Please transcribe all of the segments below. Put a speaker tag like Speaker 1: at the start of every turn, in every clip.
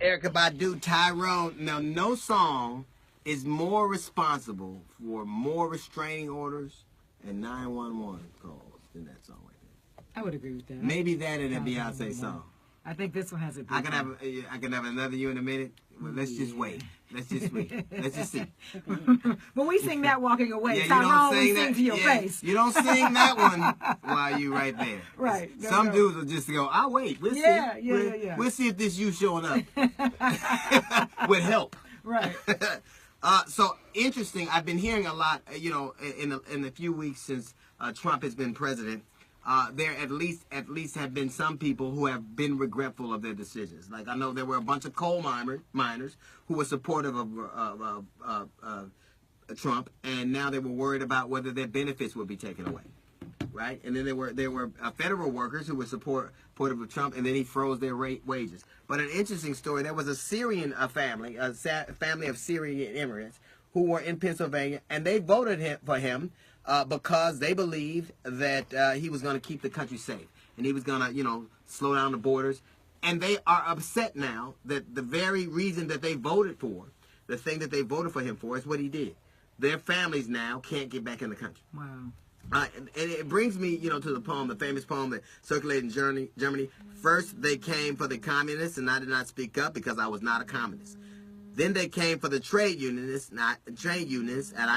Speaker 1: Erykah Badu, Tyrone. Now, no song is more responsible for more restraining orders and 911 calls than that song right there.
Speaker 2: I would agree with that.
Speaker 1: Maybe that and a Beyonce song.
Speaker 2: I think this one has a.
Speaker 1: I can have another you in a minute. Well, let's just wait. Let's just wait. Let's just see.
Speaker 2: When we sing that walking away,
Speaker 1: yeah,
Speaker 2: Tyrone, we sing to your face.
Speaker 1: You don't sing that one while you right there.
Speaker 2: Right. No,
Speaker 1: Some dudes will just go, I'll wait. We'll see.
Speaker 2: Yeah.
Speaker 1: We'll see if this you showing up with help.
Speaker 2: Right.
Speaker 1: So interesting. I've been hearing a lot, in the few weeks since Trump has been president. There at least have been some people who have been regretful of their decisions. Like I know there were a bunch of coal miners who were supportive of Trump, and now they were worried about whether their benefits would be taken away, right? And then there were federal workers who were supportive of Trump, and then he froze their wages. But an interesting story: there was a Syrian family, a family of Syrian immigrants who were in Pennsylvania, and they voted for him. Because they believed that he was going to keep the country safe and he was going to, slow down the borders. And they are upset now that the very reason that they voted for, the thing that they voted for him for, is what he did. Their families now can't get back in the country.
Speaker 2: Wow.
Speaker 1: And it brings me, to the poem, the famous poem that circulated in Germany. First, they came for the communists, and I did not speak up because I was not a communist. Then they came for the trade unionists, and I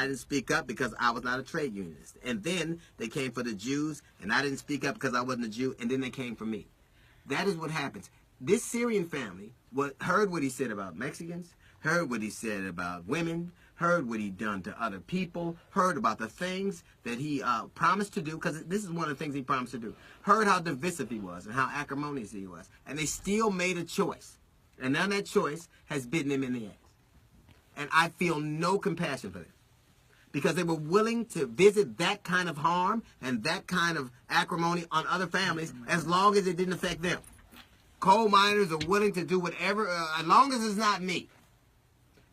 Speaker 1: didn't speak up because I was not a trade unionist. And then they came for the Jews, and I didn't speak up because I wasn't a Jew. And then they came for me. That is what happens. This Syrian family heard what he said about Mexicans, heard what he said about women, heard what he'd done to other people, heard about the things that he promised to do, because this is one of the things he promised to do. Heard how divisive he was and how acrimonious he was. And they still made a choice. And now that choice has bitten him in the ass. And I feel no compassion for them. Because they were willing to visit that kind of harm and that kind of acrimony on other families as long as it didn't affect them. Coal miners are willing to do whatever, as long as it's not me.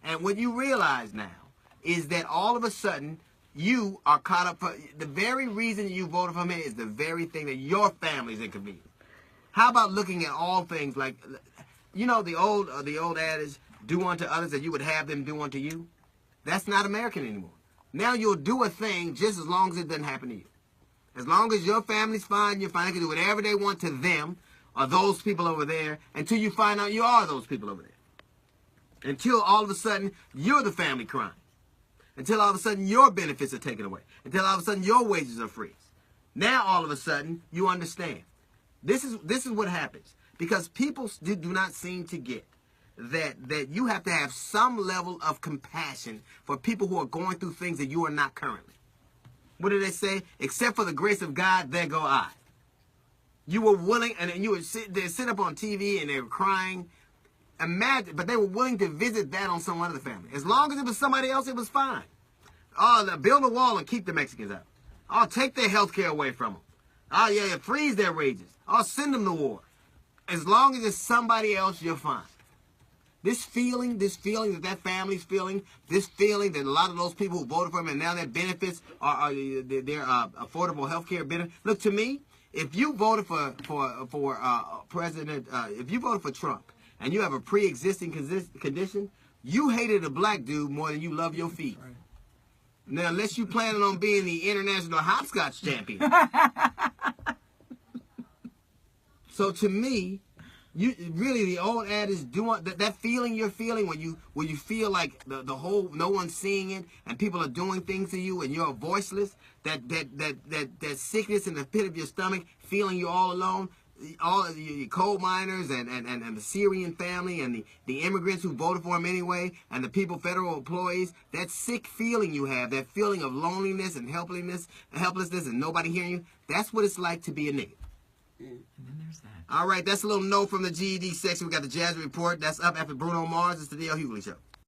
Speaker 1: And what you realize now is that all of a sudden, you are caught up. The very reason you voted for me is the very thing that your family's inconvenienced. How about looking at all things like... the old adage, do unto others that you would have them do unto you? That's not American anymore. Now you'll do a thing just as long as it doesn't happen to you. As long as your family's fine, you're fine. They can do whatever they want to them or those people over there until you find out you are those people over there. Until all of a sudden you're the family crime. Until all of a sudden your benefits are taken away. Until all of a sudden your wages are freezed. Now all of a sudden you understand. This is what happens. Because people do not seem to get that you have to have some level of compassion for people who are going through things that you are not currently. What do they say? Except for the grace of God, there go I. You were willing, and you would sit up on TV and they were crying. Imagine, but they were willing to visit that on some other family. As long as it was somebody else, it was fine. Oh, build a wall and keep the Mexicans out. Oh, take their health care away from them. Oh, yeah, freeze their wages. Oh, send them to war. As long as it's somebody else, you're fine. This feeling that family's feeling, this feeling that a lot of those people who voted for him and now their benefits are their affordable health care benefits. Look, to me, if you voted for President, if you voted for Trump and you have a pre-existing condition, you hated a black dude more than you love your feet. Right. Now, unless you planning on being the international hopscotch champion. So to me, the old adage, that feeling you're feeling when you feel like the whole no one's seeing it and people are doing things to you and you're voiceless, that sickness in the pit of your stomach, feeling you're all alone, all of the coal miners and the Syrian family and the immigrants who voted for him anyway and the federal employees, that sick feeling you have, that feeling of loneliness and helplessness and nobody hearing you, that's what it's like to be a nigga.
Speaker 2: And then there's that.
Speaker 1: All right, that's a little note from the GED section. We got the Jazz Report. That's up after Bruno Mars. It's the D.L. Hughley Show.